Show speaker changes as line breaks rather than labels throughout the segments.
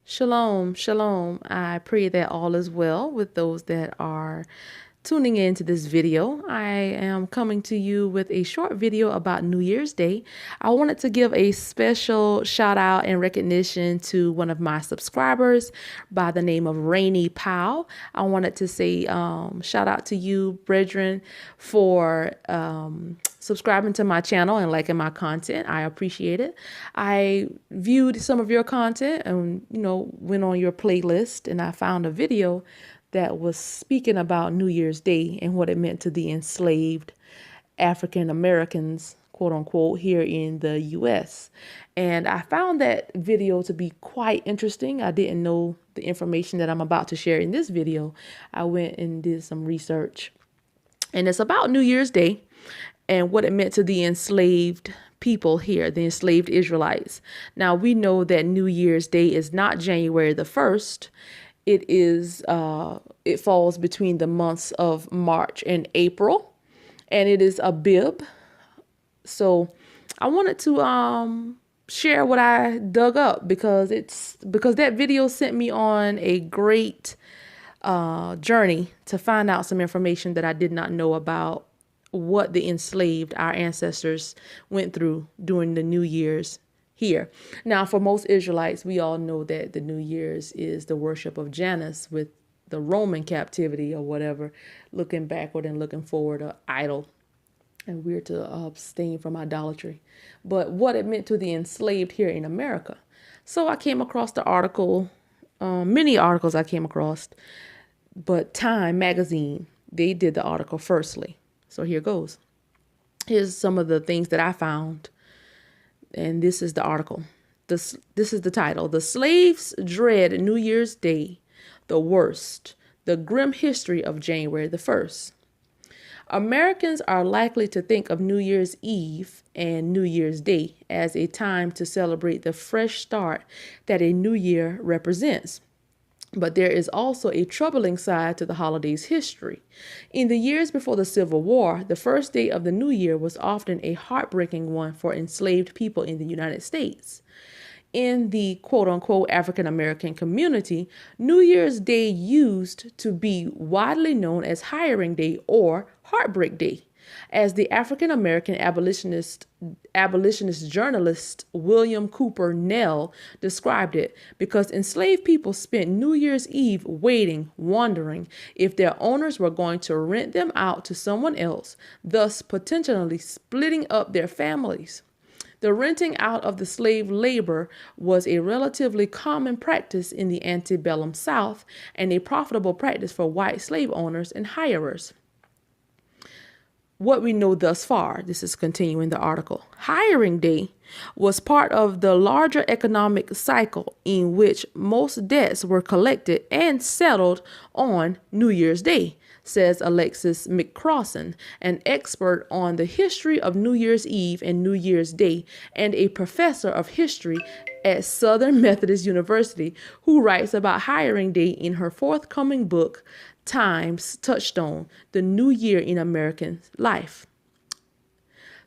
Shalom, shalom. I pray that all is well with those that are tuning into this video. I am coming to you with a short video about New Year's Day. I wanted to give a special shout out and recognition to one of my subscribers by the name of Rainy Powell. I wanted to say shout out to you, brethren, for subscribing to my channel and liking my content. I appreciate it. I viewed some of your content and, went on your playlist, and I found a video that was speaking about New Year's Day and what it meant to the enslaved African Americans, quote unquote, here in the US. And I found that video to be quite interesting. I didn't know the information that I'm about to share in this video. I went and did some research, and it's about New Year's Day and what it meant to the enslaved people here, the enslaved Israelites. Now, we know that New Year's Day is not January the 1st. It falls between the months of March and April, and it is a bib. So I wanted to share what I dug up because that video sent me on a great journey to find out some information that I did not know about what the enslaved, our ancestors, went through during the New Year's here. Now, for most Israelites, we all know that the New Year's is the worship of Janus with the Roman captivity or whatever, looking backward and looking forward, an idol. And we're to abstain from idolatry. But what it meant to the enslaved here in America. So I came across the article, many articles I came across, but Time magazine, they did the article firstly. So here goes. Here's some of the things that I found. And this is the article. This is the title. The Slaves Dread New Year's Day, the Worst, the Grim History of January the 1st. Americans are likely to think of New Year's Eve and New Year's Day as a time to celebrate the fresh start that a new year represents. But there is also a troubling side to the holiday's history. In the years before the Civil War, the first day of the new year was often a heartbreaking one for enslaved people in the United States. In the quote-unquote African American community, New Year's Day used to be widely known as Hiring Day or Heartbreak Day, as the African American abolitionist journalist William Cooper Nell described it, because enslaved people spent New Year's Eve waiting, wondering if their owners were going to rent them out to someone else, thus potentially splitting up their families. The renting out of the slave labor was a relatively common practice in the antebellum South and a profitable practice for white slave owners and hirers. What we know thus far, this is continuing the article, Hiring Day was part of the larger economic cycle in which most debts were collected and settled on New Year's Day, says Alexis McCrossan, an expert on the history of New Year's Eve and New Year's Day and a professor of history at Southern Methodist University, who writes about Hiring Day in her forthcoming book, Time's Touchstone, The New Year in American Life.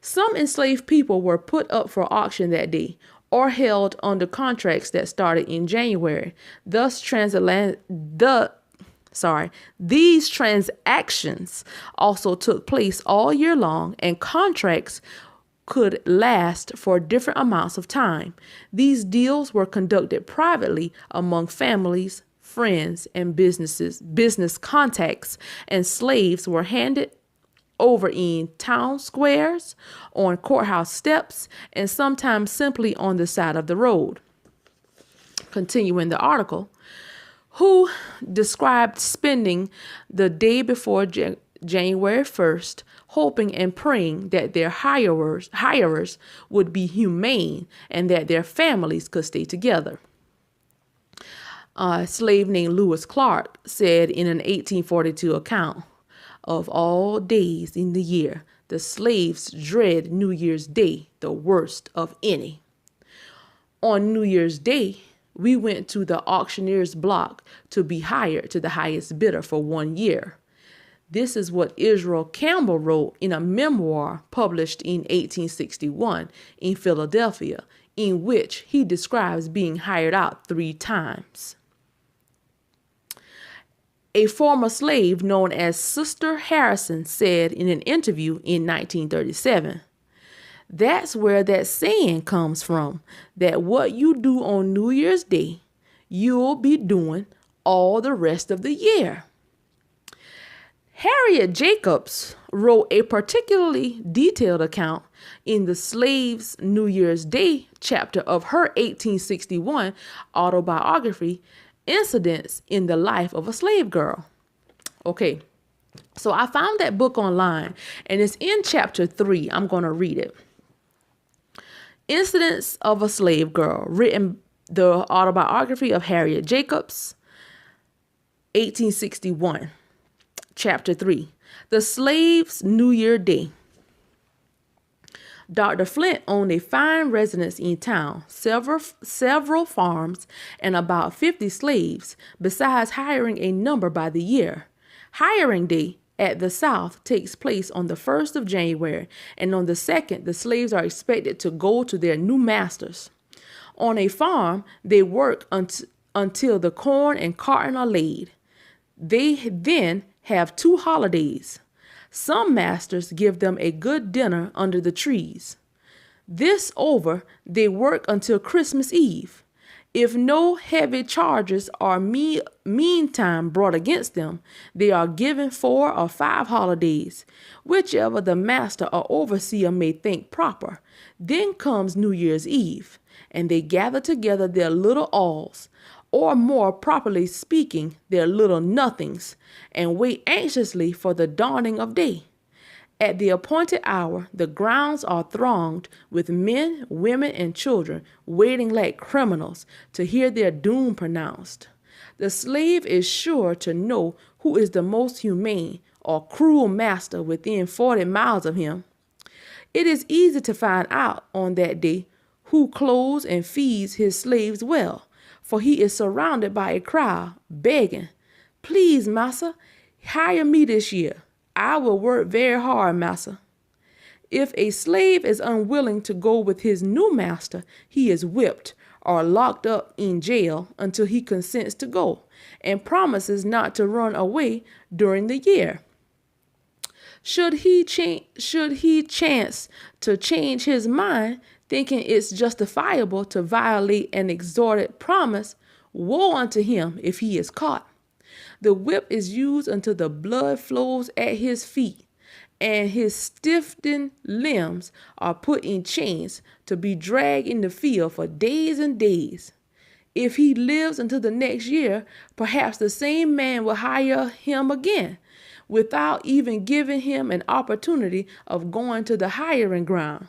Some enslaved people were put up for auction that day or held under contracts that started in January. These transactions also took place all year long, and contracts could last for different amounts of time. These deals were conducted privately among families, friends, and business contacts, and slaves were handed over in town squares, on courthouse steps, and sometimes simply on the side of the road. Continuing the article, who described spending the day before January 1st, hoping and praying that their hirers would be humane and that their families could stay together. A slave named Lewis Clark said in an 1842 account, of all days in the year, the slaves dread New Year's Day, the worst of any. On New Year's Day, we went to the auctioneer's block to be hired to the highest bidder for 1 year. This is what Israel Campbell wrote in a memoir published in 1861 in Philadelphia in which he describes being hired out 3 times. A former slave known as Sister Harrison said in an interview in 1937, "That's where that saying comes from, that what you do on New Year's Day, you'll be doing all the rest of the year." Harriet Jacobs wrote a particularly detailed account in the Slave's New Year's Day chapter of her 1861 autobiography, Incidents in the Life of a Slave Girl. Okay, so I found that book online, and it's in chapter 3. I'm going to read it. Incidents of a Slave Girl, written the autobiography of Harriet Jacobs, 1861. Chapter 3, The Slave's New Year Day. Dr. Flint owned a fine residence in town, several farms, and about 50 slaves, besides hiring a number by the year. Hiring day at the South takes place on the 1st of January, and on the 2nd, the slaves are expected to go to their new masters. On a farm, they work until the corn and cotton are laid. They then have 2 holidays. Some masters give them a good dinner under the trees. This over, they work until Christmas Eve. If no heavy charges are meantime brought against them, they are given 4 or 5 holidays, whichever the master or overseer may think proper. Then comes New Year's Eve, and they gather together their little alls, or more properly speaking, their little nothings, and wait anxiously for the dawning of day. At the appointed hour, the grounds are thronged with men, women, and children waiting like criminals to hear their doom pronounced. The slave is sure to know who is the most humane or cruel master within 40 miles of him. It is easy to find out on that day who clothes and feeds his slaves well, for he is surrounded by a crowd, begging, "Please, massa, hire me this year. I will work very hard, massa." If a slave is unwilling to go with his new master, he is whipped or locked up in jail until he consents to go, and promises not to run away during the year. Should he chance to change his mind, thinking it's justifiable to violate an extorted promise, woe unto him if he is caught. The whip is used until the blood flows at his feet, and his stiffened limbs are put in chains to be dragged in the field for days and days. If he lives until the next year, perhaps the same man will hire him again, without even giving him an opportunity of going to the hiring ground.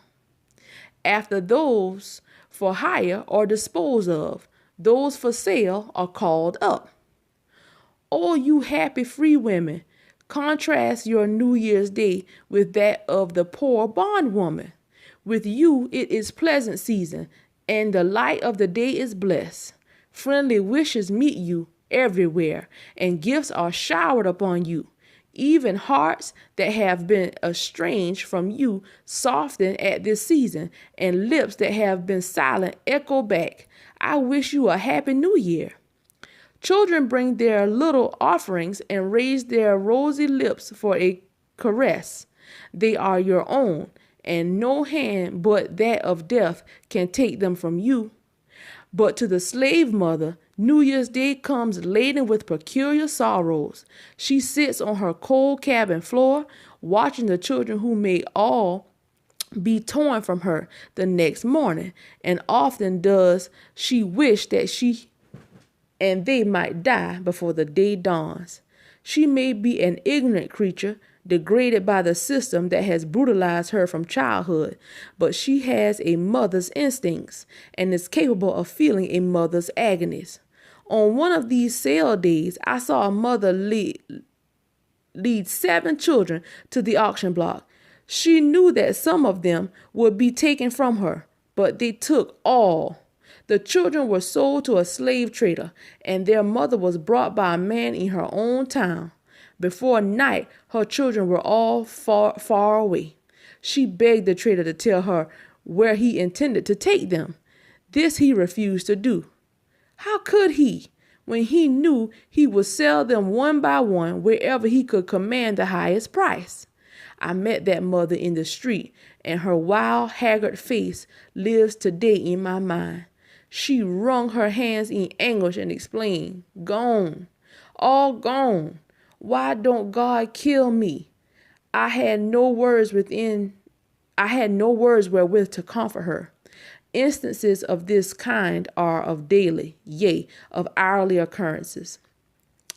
After those for hire are disposed of, those for sale are called up. Oh, you happy free women, contrast your New Year's Day with that of the poor bondwoman. With you it is pleasant season, and the light of the day is blessed. Friendly wishes meet you everywhere, and gifts are showered upon you. Even hearts that have been estranged from you soften at this season, and lips that have been silent echo back, "I wish you a happy new year." Children bring their little offerings and raise their rosy lips for a caress. They are your own, and no hand but that of death can take them from you. But to the slave mother, New Year's Day comes laden with peculiar sorrows. She sits on her cold cabin floor, watching the children who may all be torn from her the next morning, and often does she wish that she and they might die before the day dawns. She may be an ignorant creature, degraded by the system that has brutalized her from childhood, but she has a mother's instincts and is capable of feeling a mother's agonies. On one of these sale days, I saw a mother lead 7 children to the auction block. She knew that some of them would be taken from her, but they took all. The children were sold to a slave trader, and their mother was brought by a man in her own town. Before night, her children were all far away. She begged the trader to tell her where he intended to take them. This he refused to do. How could he, when he knew he would sell them one by one wherever he could command the highest price? I met that mother in the street, and her wild, haggard face lives today in my mind. She wrung her hands in anguish and exclaimed, "Gone, all gone. Why don't God kill me?" I had no words within I had no words wherewith to comfort her. Instances of this kind are of daily, yea, of hourly occurrences.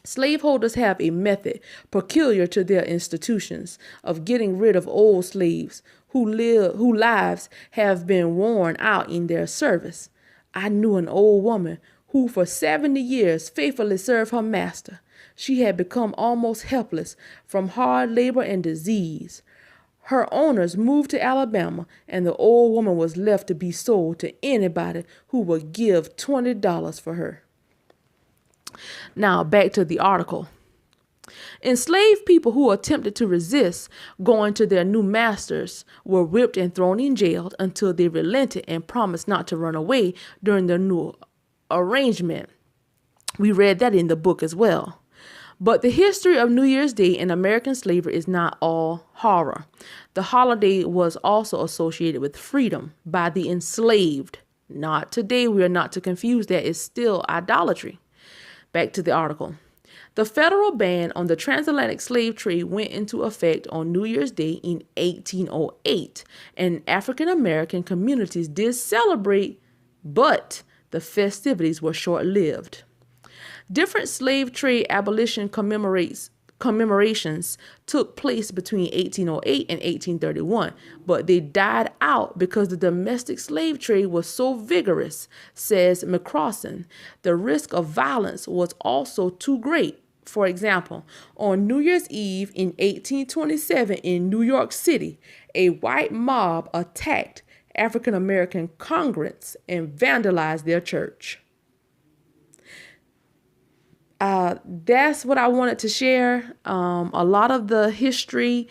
Slaveholders have a method peculiar to their institutions of getting rid of old slaves whose lives have been worn out in their service. I knew an old woman who for 70 years faithfully served her master. She had become almost helpless from hard labor and disease. Her owners moved to Alabama, and the old woman was left to be sold to anybody who would give $20 for her. Now, back to the article. Enslaved people who attempted to resist going to their new masters were whipped and thrown in jail until they relented and promised not to run away during their new arrangement. We read that in the book as well. But the history of New Year's Day in American slavery is not all horror. The holiday was also associated with freedom by the enslaved. Not today, we are not to confuse that. It's still idolatry. Back to the article. The federal ban on the transatlantic slave trade went into effect on New Year's Day in 1808, and African American communities did celebrate, but the festivities were short-lived. Different slave trade abolition commemorations took place between 1808 and 1831, but they died out because the domestic slave trade was so vigorous, says McCrossan. The risk of violence was also too great. For example, on New Year's Eve in 1827 in New York City, a white mob attacked African American congregants and vandalized their church. That's what I wanted to share. A lot of the history,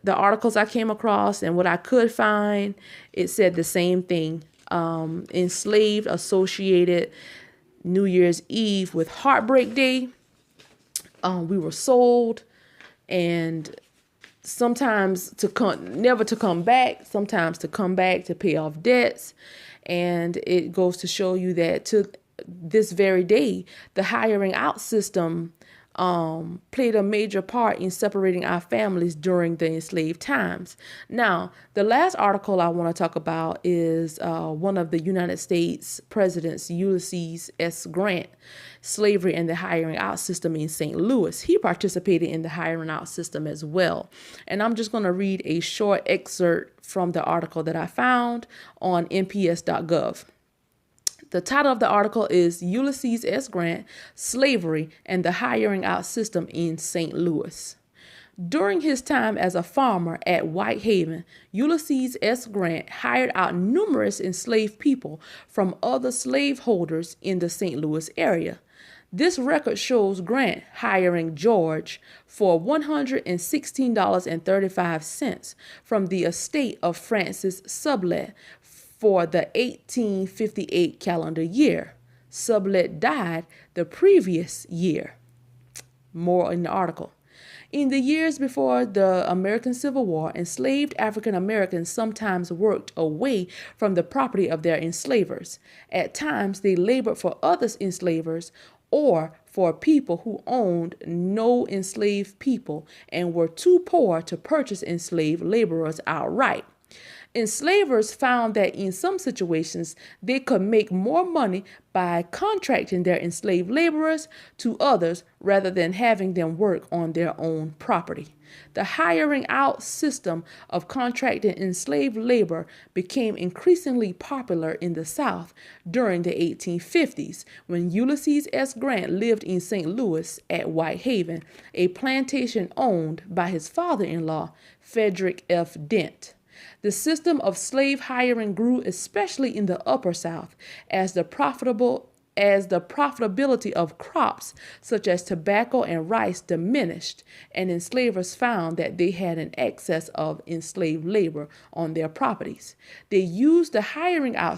the articles I came across and what I could find, it said the same thing. Enslaved associated New Year's Eve with Heartbreak Day. We were sold, and sometimes never to come back, sometimes to come back to pay off debts. And it goes to show you that to this very day, the hiring out system played a major part in separating our families during the enslaved times. Now, the last article I want to talk about is one of the United States presidents, Ulysses S. Grant, Slavery and the Hiring Out System in St. Louis. He participated in the hiring out system as well. And I'm just going to read a short excerpt from the article that I found on nps.gov. The title of the article is Ulysses S. Grant, Slavery and the Hiring Out System in St. Louis. During his time as a farmer at Whitehaven, Ulysses S. Grant hired out numerous enslaved people from other slaveholders in the St. Louis area. This record shows Grant hiring George for $116.35 from the estate of Francis Sublet for the 1858 calendar year. Sublet died the previous year. More in the article. In the years before the American Civil War, enslaved African Americans sometimes worked away from the property of their enslavers. At times, they labored for other enslavers or for people who owned no enslaved people and were too poor to purchase enslaved laborers outright. Enslavers found that in some situations, they could make more money by contracting their enslaved laborers to others rather than having them work on their own property. The hiring out system of contracting enslaved labor became increasingly popular in the South during the 1850s when Ulysses S. Grant lived in St. Louis at Whitehaven, a plantation owned by his father-in-law, Frederick F. Dent. The system of slave hiring grew especially in the Upper South as the profitability of crops such as tobacco and rice diminished, and enslavers found that they had an excess of enslaved labor on their properties. They used the hiring out